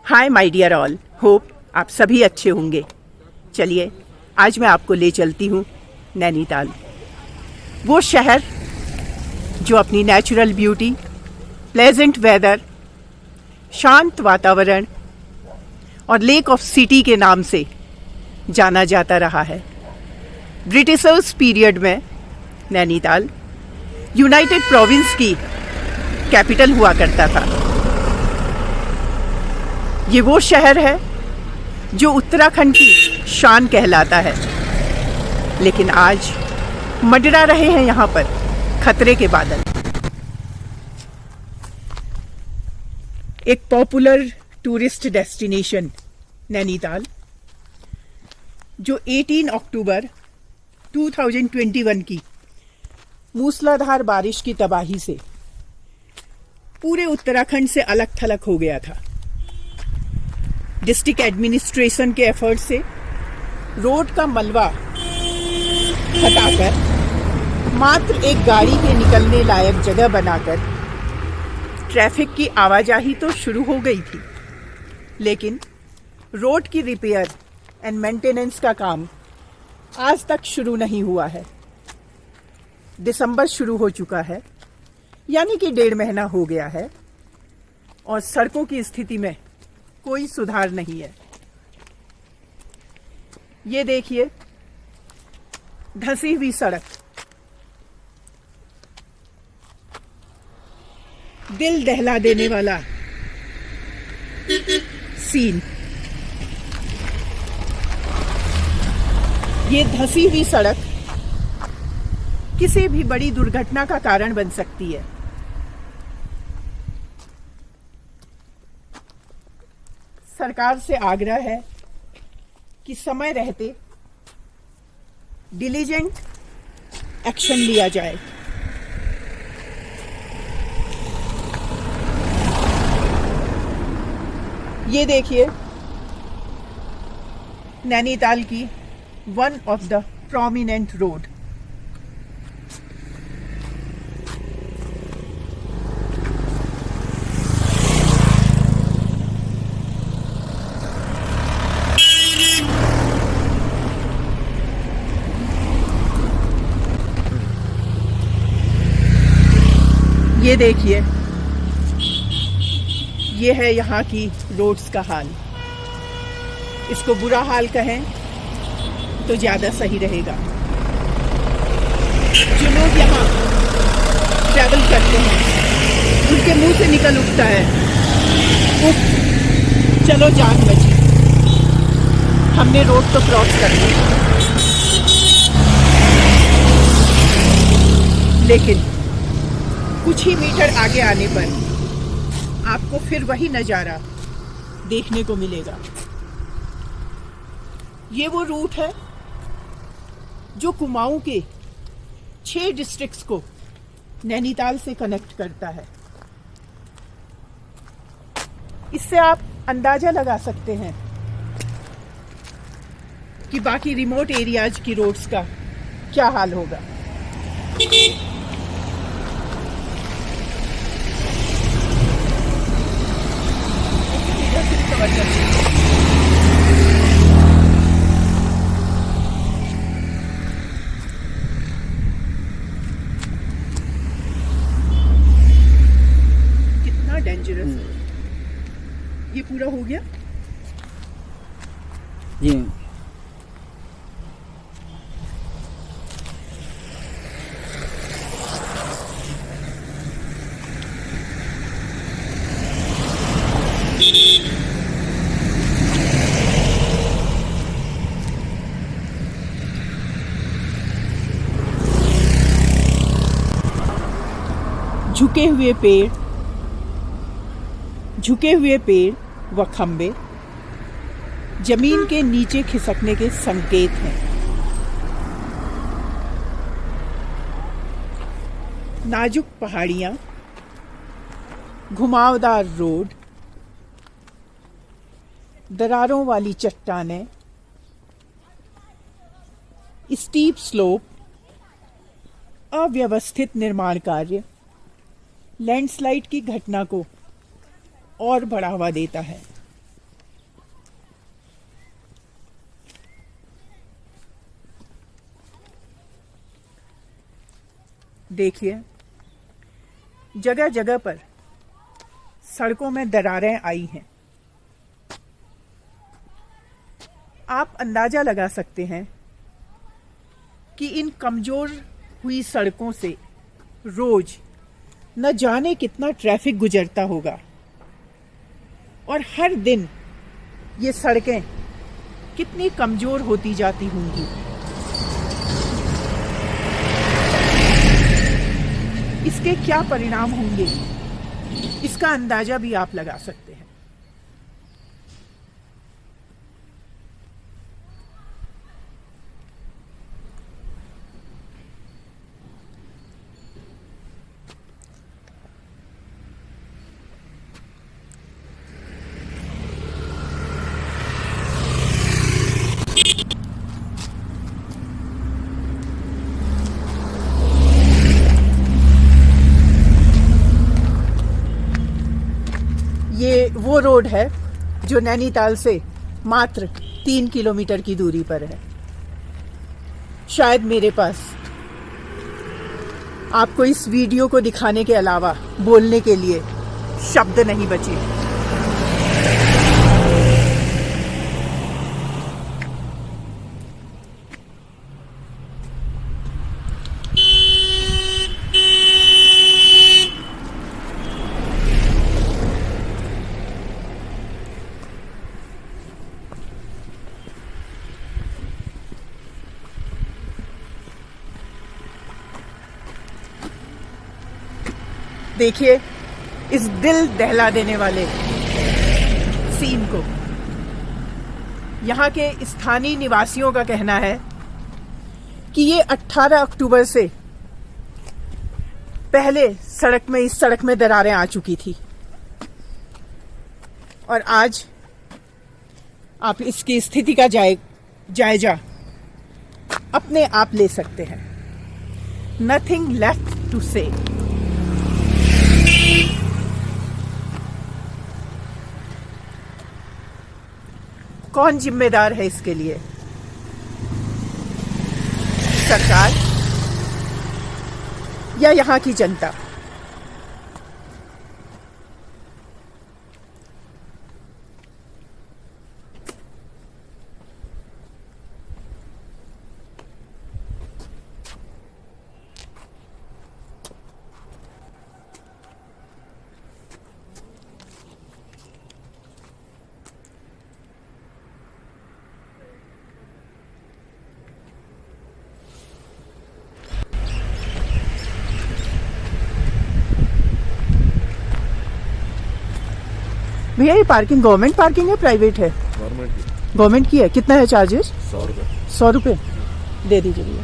Hi my dear all, hope आप सभी अच्छे होंगे। चलिए आज मैं आपको ले चलती हूँ नैनीताल, वो शहर जो अपनी नेचुरल ब्यूटी, प्लेजेंट वेदर, शांत वातावरण और लेक ऑफ सिटी के नाम से जाना जाता रहा है। ब्रिटिशर्स पीरियड में नैनीताल यूनाइटेड प्रोविंस की कैपिटल हुआ करता था। ये वो शहर है जो उत्तराखंड की शान कहलाता है, लेकिन आज मंडरा रहे हैं यहाँ पर खतरे के बादल। एक पॉपुलर टूरिस्ट डेस्टिनेशन नैनीताल, जो 18 अक्टूबर 2021 की मूसलाधार बारिश की तबाही से पूरे उत्तराखंड से अलग थलग हो गया था। डिस्ट्रिक्ट एडमिनिस्ट्रेशन के एफर्ट से रोड का मलबा हटाकर मात्र एक गाड़ी के निकलने लायक जगह बनाकर ट्रैफिक की आवाजाही तो शुरू हो गई थी, लेकिन रोड की रिपेयर एंड मेंटेनेंस का काम आज तक शुरू नहीं हुआ है। दिसंबर शुरू हो चुका है, यानी कि 1.5 महीना हो गया है और सड़कों की स्थिति में कोई सुधार नहीं है। ये देखिए, धंसी हुई सड़क, दिल दहला देने वाला सीन। ये धंसी हुई सड़क किसी भी बड़ी दुर्घटना का कारण बन सकती है। सरकार से आग्रह है कि समय रहते डिलीजेंट एक्शन लिया जाए। ये देखिए, नैनीताल की one of the prominent road. ये देखिए, ये है यहाँ की रोड्स का हाल। इसको बुरा हाल कहें तो ज़्यादा सही रहेगा। जो लोग यहाँ ट्रैवल करते हैं उनके मुंह से निकल उठता है, उफ, चलो जान बची, हमने रोड तो क्रॉस कर ली। लेकिन कुछ ही मीटर आगे आने पर आपको फिर वही नज़ारा देखने को मिलेगा। ये वो रूट है जो कुमाऊं के 6 डिस्ट्रिक्ट्स को नैनीताल से कनेक्ट करता है। इससे आप अंदाजा लगा सकते हैं कि बाकी रिमोट एरियाज की रोड्स का क्या हाल होगा। कितना डेंजरस है। ये पूरा हो गया जी। झुके हुए पेड़ व खंबे जमीन के नीचे खिसकने के संकेत हैं। नाजुक पहाड़ियां, घुमावदार रोड, दरारों वाली चट्टानें, स्टीप स्लोप, अव्यवस्थित निर्माण कार्य लैंडस्लाइड की घटना को और बढ़ावा देता है। देखिए, जगह जगह पर सड़कों में दरारें आई हैं। आप अंदाजा लगा सकते हैं कि इन कमजोर हुई सड़कों से रोज न जाने कितना ट्रैफिक गुजरता होगा और हर दिन ये सड़कें कितनी कमजोर होती जाती होंगी। इसके क्या परिणाम होंगे, इसका अंदाजा भी आप लगा सकते हैं। ये वो रोड है जो नैनीताल से मात्र 3 किलोमीटर की दूरी पर है। शायद मेरे पास आपको इस वीडियो को दिखाने के अलावा बोलने के लिए शब्द नहीं बचे। देखिए इस दिल दहला देने वाले सीन को। यहाँ के स्थानीय निवासियों का कहना है कि ये 18 अक्टूबर से पहले इस सड़क में दरारें आ चुकी थी और आज आप इसकी स्थिति का जायजा अपने आप ले सकते हैं। नथिंग लेफ्ट टू से। कौन जिम्मेदार है इसके लिए? सरकार या यहाँ की जनता? भैया ये पार्किंग गवर्नमेंट पार्किंग है प्राइवेट है? गवर्नमेंट की है। कितना है चार्जेस? 100 रुपये। 100 रुपये दे दीजिए भैया।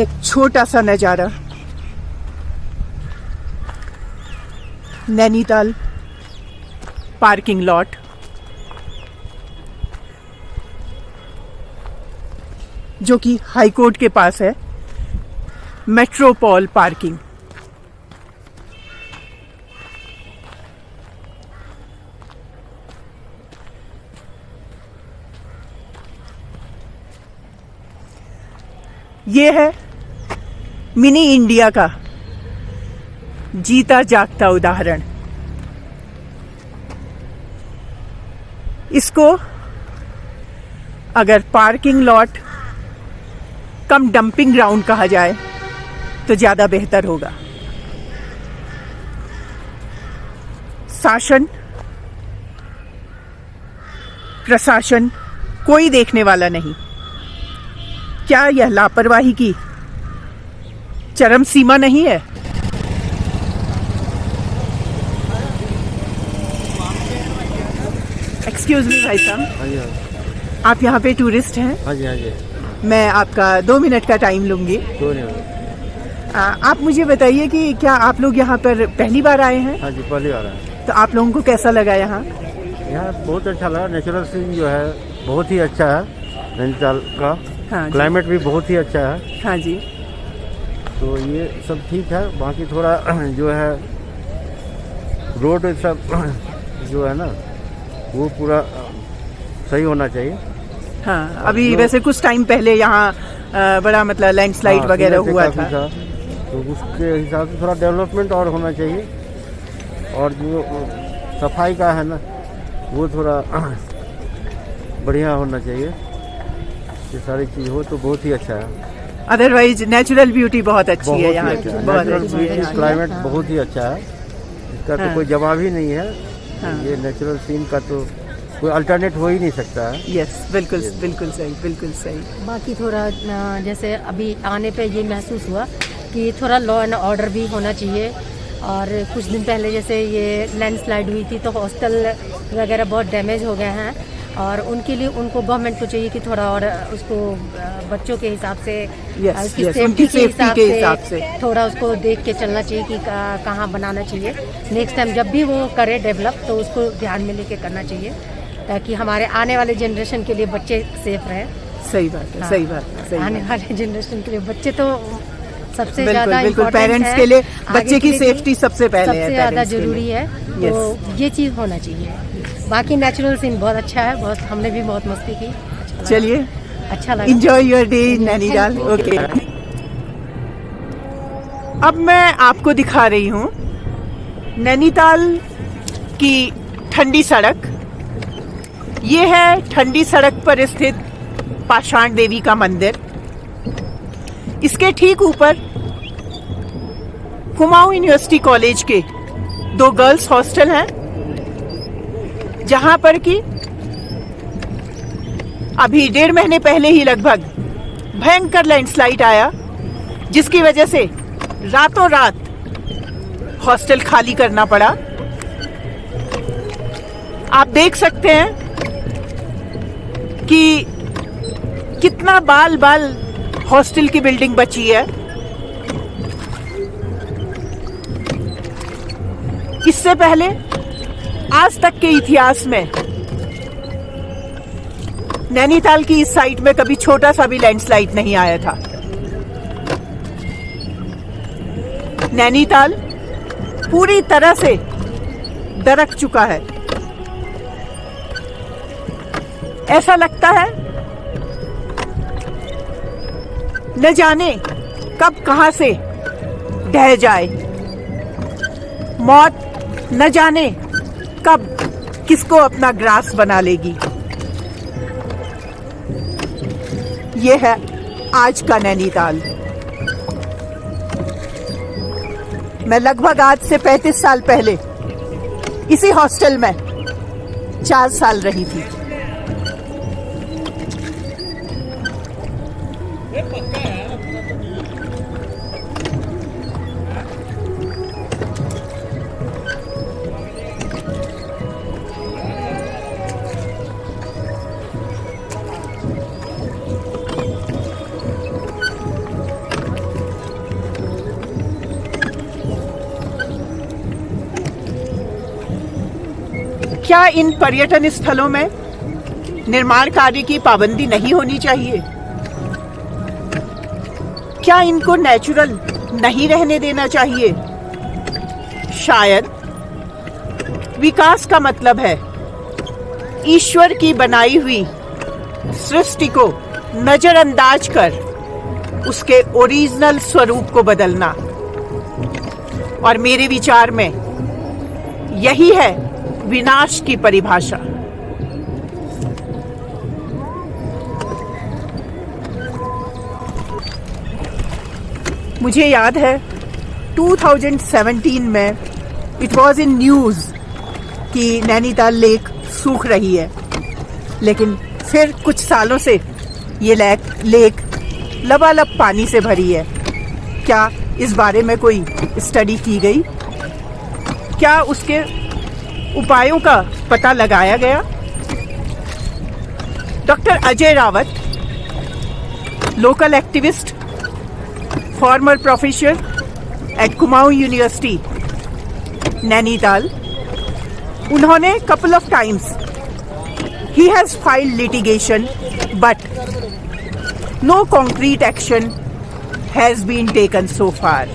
एक छोटा सा नजारा नैनीताल पार्किंग लॉट। जो कि हाई कोर्ट के पास है, मेट्रोपॉल पार्किंग। ये है मिनी इंडिया का जीता जागता उदाहरण। इसको अगर पार्किंग लॉट कम डंपिंग ग्राउंड कहा जाए तो ज्यादा बेहतर होगा। शासन प्रशासन कोई देखने वाला नहीं। क्या यह लापरवाही की चरम सीमा नहीं है? एक्सक्यूज मी भाई साहब, आप यहाँ पे टूरिस्ट हैं? हाँ जी हाँ जी। मैं आपका 2 मिनट का टाइम लूंगी। आप मुझे बताइए कि क्या आप लोग यहाँ पर पहली बार आए हैं? हाँ जी, पहली बार है। तो आप लोगों को कैसा लगा यहाँ? यहाँ बहुत अच्छा लगा। नेचुरल सीन जो है बहुत ही अच्छा है नैनीताल का। हाँ जी। क्लाइमेट भी बहुत ही अच्छा है। हाँ जी। तो ये सब ठीक है। बाकी थोड़ा जो है रोड सब जो है ना वो पूरा सही होना चाहिए। हाँ, अभी वैसे कुछ टाइम पहले यहाँ बड़ा मतलब लैंडस्लाइड वगैरह हुआ था। तो उसके हिसाब से थोड़ा डेवलपमेंट और होना चाहिए। और जो सफाई का है ना वो थोड़ा बढ़िया होना चाहिए। ये सारी चीज़ हो तो बहुत ही अच्छा है। अदरवाइज नेचुरल ब्यूटी बहुत अच्छी है यहाँ की। बहुत नेचुरल अच्छी ब्यूटी, है। क्लाइमेट बहुत ही अच्छा है। इसका तो हाँ। कोई जवाब ही नहीं है। हाँ। ये नेचुरल सीन का तो कोई अल्टरनेट हो ही नहीं सकता है। यस, बिल्कुल बिल्कुल सही, बिल्कुल सही। बाकी थोड़ा जैसे अभी आने पे ये महसूस हुआ कि थोड़ा लॉ एंड ऑर्डर भी होना चाहिए। और कुछ दिन पहले जैसे ये लैंडस्लाइड हुई थी तो हॉस्टल वगैरह बहुत डैमेज हो गए हैं। और उनके लिए उनको गवर्नमेंट को चाहिए कि थोड़ा और उसको बच्चों के हिसाब से उसकी उनकी सेफ्टी के हिसाब से थोड़ा उसको देख के चलना चाहिए कि कहाँ बनाना चाहिए। नेक्स्ट टाइम जब भी वो करे डेवलप तो उसको ध्यान में लेके करना चाहिए ताकि हमारे आने वाले जनरेशन के लिए बच्चे सेफ रहें। सही बात है। हाँ। सही बात है। सही आने बात है। वाले जनरेशन के लिए बच्चे तो सबसे बिल्कुल ज्यादा बिल्कुल इम्पोर्टेंट पेरेंट्स है। के लिए आगे बच्चे की के लिए सेफ्टी सबसे पहले है। सबसे ज्यादा parents के लिए। जरूरी है। तो ये चीज होना चाहिए। बाकी नेचुरल सीन बहुत अच्छा है। बहुत हमने भी बहुत मस्ती की। चलिए, अच्छा लगा। Enjoy your day in Nainital. Okay. अब मैं आपको दिखा रही हूँ नैनीताल की ठंडी सड़क। ये है ठंडी सड़क पर स्थित पाषाण देवी का मंदिर। इसके ठीक ऊपर कुमाऊं यूनिवर्सिटी कॉलेज के 2 गर्ल्स हॉस्टल हैं, जहां पर कि अभी 1.5 महीने पहले ही लगभग भयंकर लैंडस्लाइड आया, जिसकी वजह से रातों रात हॉस्टल खाली करना पड़ा। आप देख सकते हैं कि कितना बाल बाल हॉस्टल की बिल्डिंग बची है। इससे पहले आज तक के इतिहास में नैनीताल की इस साइट में कभी छोटा सा भी लैंडस्लाइड नहीं आया था। नैनीताल पूरी तरह से दरक चुका है। ऐसा लगता है न जाने कब कहां से ढह जाए। मौत न जाने कब किसको अपना ग्रास बना लेगी। ये है आज का नैनीताल। मैं लगभग आज से 35 साल पहले इसी हॉस्टल में 4 साल रही थी। क्या इन पर्यटन स्थलों में निर्माण कार्य की पाबंदी नहीं होनी चाहिए? क्या इनको नेचुरल नहीं रहने देना चाहिए? शायद विकास का मतलब है ईश्वर की बनाई हुई सृष्टि को नजरअंदाज कर उसके ओरिजिनल स्वरूप को बदलना। और मेरे विचार में यही है विनाश की परिभाषा। मुझे याद है 2017 में इट वॉज इन न्यूज कि नैनीताल लेक सूख रही है, लेकिन फिर कुछ सालों से ये लेक लबालब पानी से भरी है। क्या इस बारे में कोई स्टडी की गई? क्या उसके उपायों का पता लगाया गया? Doctor Ajay Rawat, local activist former professor at Kumaon University, Nainital. उन्होंने couple of times he has filed litigation, but no concrete action has been taken so far.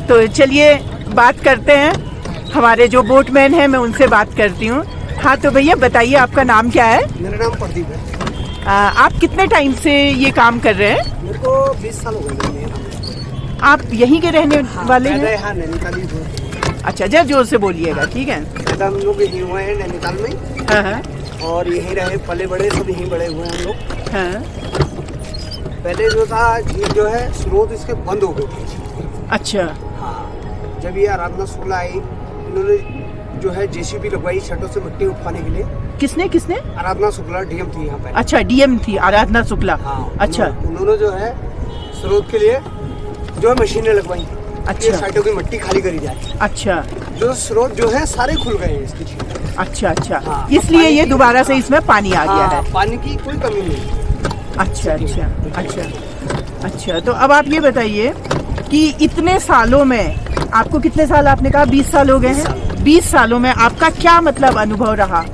तो चलिए बात करते हैं, हमारे जो बोटमैन हैं मैं उनसे बात करती हूँ। हाँ तो भैया बताइए आपका नाम क्या है? मेरा नाम प्रदीप है। आप कितने टाइम से ये काम कर रहे हैं? मेरे को 20 साल हो गए। आप यहीं के रहने वाले हैं? हाँ, नैनीताल ही हूँ। अच्छा जरा जोर से बोलिएगा, ठीक है? पैदा हम लोग यहीं हुए हैं नैनीताल में। हाँ हाँ और यहीं रहे, पले बड़े सब यहीं बड़े हुए हैं हम लोग। हाँ। पहले जो था झील जो है स्रोत इसके बंद हो गए थे। अच्छा हाँ, जब ये आराधना शुक्ला आई, इन्होंने जो है जेसीबी लगवाई छतों से मिट्टी उठाने के लिए। किसने किसने? आराधना शुक्ला डीएम थी यहाँ पे। अच्छा डीएम थी आराधना शुक्ला। हाँ, अच्छा उन्होंने जो है स्रोत के लिए जो है मशीनें लगवाई। अच्छा। साइडों की मिट्टी खाली करी जाए। अच्छा जो स्रोत जो है सारे खुल गए हैं इसकी झील। अच्छा अच्छा हाँ, इसलिए पानी ये की- दोबारा से इसमें पानी आ गया हाँ, है। पानी की कोई कमी नहीं। अच्छा अच्छा अच्छा अच्छा। तो अब आप ये बताइए कि इतने सालों में आपको कितने साल, आपने कहा 20 साल हो गए हैं, 20 सालों में आपका क्या मतलब अनुभव रहा?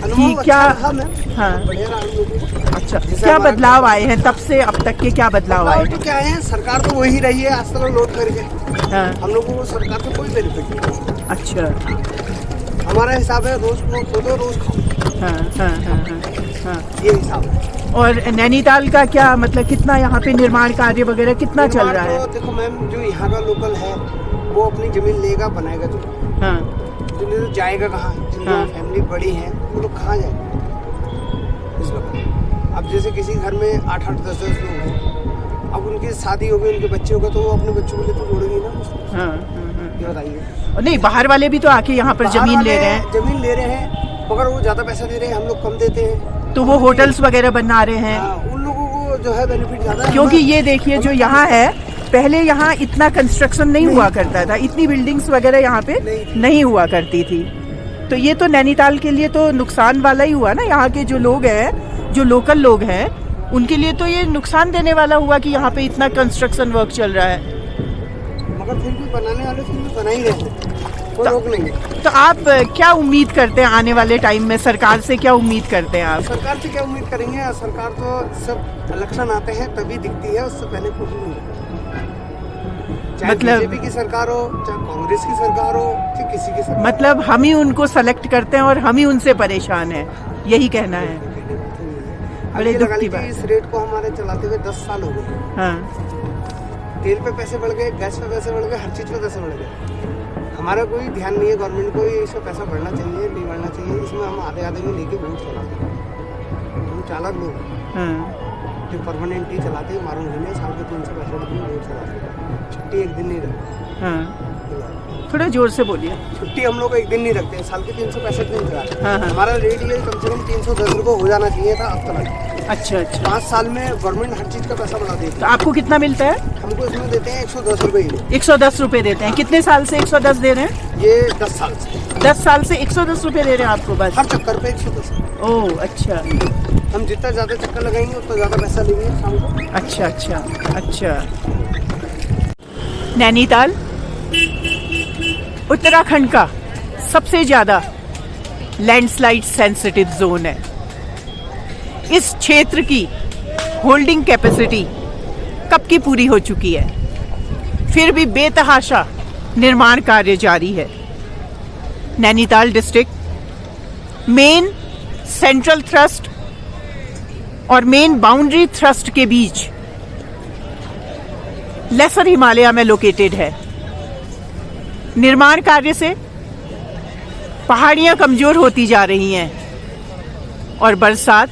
अनुभव क्या- अच्छा रहा मैम। हाँ बढ़िया रहा हम लोगों को। अच्छा जैसे क्या हमारा- बदलाव आए हैं तब से अब तक के, क्या बदलाव आए और तो क्या है, सरकार तो वही रही है आज तक लौट करके। हैं? हाँ हम लोगों को सरकार से कोई बेनिफिट नहीं। अच्छा हमारा हिसाब है रोज खोदो रोज खाओ, हाँ हाँ हाँ हाँ हाँ। ये हिसाब है। और नैनीताल का क्या मतलब, कितना यहाँ पे निर्माण कार्य वगैरह कितना चल रहा है? तो देखो मैम, जो यहाँ का लोकल है वो अपनी जमीन लेगा बनाएगा, जो हाँ जो जाएगा कहाँ? जिनकी हाँ। फैमिली बड़ी है वो लोग कहाँ जाएंगे इस वक्त? अब जैसे किसी घर में 8-8, 10-10 लोग हैं, अब उनकी शादी हो गई, उनके बच्चे हो गए, तो वो अपने बच्चों के लिए तो जोड़ेंगे ना उसको। हाँ हाँ। ये बताइए। और नहीं, बाहर वाले भी तो आके यहाँ पर बाहर जमीन ले वाले रहे हैं, जमीन ले रहे हैं, मगर वो ज्यादा पैसा दे रहे हैं, हम लोग कम देते हैं। तो वो होटल्स वगैरह बना रहे हैं। हाँ, उन लोगों को जो है बेनिफिट ज्यादा है। क्योंकि ये देखिए जो यहाँ है, पहले यहाँ इतना कंस्ट्रक्शन नहीं हुआ करता था, इतनी बिल्डिंग्स वगैरह यहाँ पे नहीं हुआ करती थी। तो ये तो नैनीताल के लिए तो नुकसान वाला ही हुआ ना, यहाँ के जो लोग हैं, जो लोकल लोग हैं, उनके लिए तो ये नुकसान देने वाला हुआ कि यहाँ पे इतना कंस्ट्रक्शन वर्क चल रहा है। मगर फिर भी बनाने वाले फिर भी बना ही रहे हैं, कोई रोक नहीं है। तो आप क्या उम्मीद करते हैं आने वाले टाइम में, सरकार से क्या उम्मीद करते हैं आप? सरकार से क्या उम्मीद करेंगे? सरकार तो सब इलेक्शन आते हैं तभी दिखती है, उससे पहले कुछ नहीं होता। चाहे मतलब- बीजेपी की सरकार हो, चाहे कांग्रेस की सरकार हो, चाहे किसी की सरकार मतलब हम ही उनको सेलेक्ट करते हैं और हम ही उनसे परेशान हैं, यही कहना है। हो। बड़े अब ये दुख लगा की लीजिए, बात। इस रेट को हमारे चलाते हुए 10 साल हो गए। हाँ तेल पे पैसे बढ़ गए, गैस पे पैसे बढ़ गए, हर चीज पे पैसे बढ़ गए। हमारा कोई ध्यान नहीं है गवर्नमेंट को, इस पे पैसा बढ़ना चाहिए नहीं बढ़ना चाहिए। इसमें हम आधे आधे में लेके वोट चलाते हैं। हम चालक लोग हाँ जो परमानेंट ही चलाते हैं, 12 महीने साल के 365 दिन वोट चलाते हैं। छुट्टी एक दिन नहीं रखते। हाँ, थोड़ा जोर से बोलिए। छुट्टी हम लोग एक दिन नहीं रखते, साल के 365 दिन चलाते हैं। हाँ, हाँ। हमारा रेट ये कम से कम 310 रुपये हो जाना चाहिए था अब तक। अच्छा अच्छा। 5 साल में गवर्नमेंट हर चीज का पैसा बढ़ा देती तो आपको कितना मिलता है? है। हमको इसमें देते हैं 110 रुपये ही। 110 रुपए देते हैं। कितने साल से 110 दे रहे हैं? ये 10 साल से 10 साल से 110 रुपए दे रहे हैं आपको बस? हर चक्कर पे 110। ओह अच्छा हम जितना ज्यादा चक्कर लगाएंगे उतना ज्यादा पैसा लेंगे शाम को। अच्छा अच्छा अच्छा। नैनीताल उत्तराखंड का सबसे ज़्यादा लैंडस्लाइड सेंसिटिव जोन है। इस क्षेत्र की होल्डिंग कैपेसिटी कब की पूरी हो चुकी है, फिर भी बेतहाशा निर्माण कार्य जारी है। Nainital district main central thrust और मेन बाउंड्री थ्रस्ट के बीच लेसर हिमालय में लोकेटेड है। निर्माण कार्य से पहाड़ियां कमजोर होती जा रही हैं और बरसात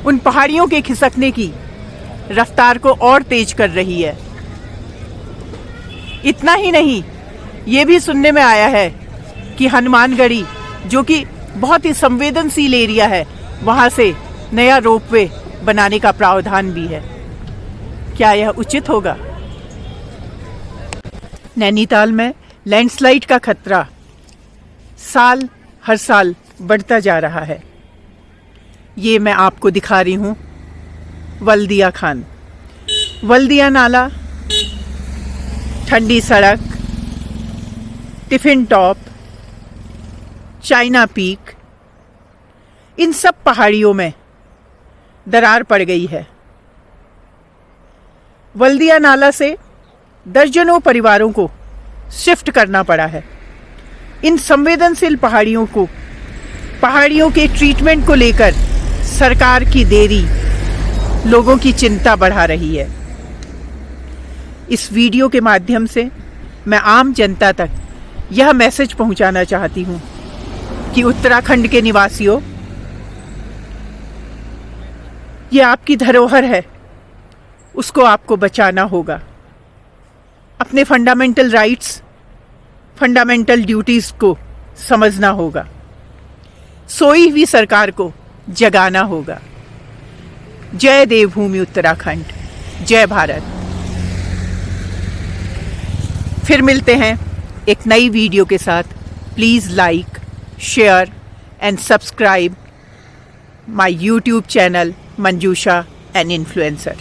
उन पहाड़ियों के खिसकने की रफ्तार को और तेज कर रही है। इतना ही नहीं, ये भी सुनने में आया है कि हनुमानगढ़ी, जो कि बहुत ही संवेदनशील एरिया है, वहां से नया रोपवे बनाने का प्रावधान भी है। क्या यह उचित होगा? नैनीताल में लैंडस्लाइड का खतरा हर साल बढ़ता जा रहा है। ये मैं आपको दिखा रही हूँ वल्दिया खान। वल्दिया नाला, ठंडी सड़क, टिफिन टॉप, चाइना पीक, इन सब पहाड़ियों में दरार पड़ गई है। वल्दिया नाला से दर्जनों परिवारों को शिफ्ट करना पड़ा है। इन संवेदनशील पहाड़ियों के ट्रीटमेंट को लेकर सरकार की देरी लोगों की चिंता बढ़ा रही है। इस वीडियो के माध्यम से मैं आम जनता तक यह मैसेज पहुंचाना चाहती हूं कि उत्तराखंड के निवासियों, ये आपकी धरोहर है, उसको आपको बचाना होगा। अपने फंडामेंटल राइट्स, फंडामेंटल ड्यूटीज को समझना होगा। सोई हुई सरकार को जगाना होगा। जय देवभूमि उत्तराखंड, जय भारत। फिर मिलते हैं एक नई वीडियो के साथ। Please like, share and subscribe my YouTube channel Manjusha an influencer.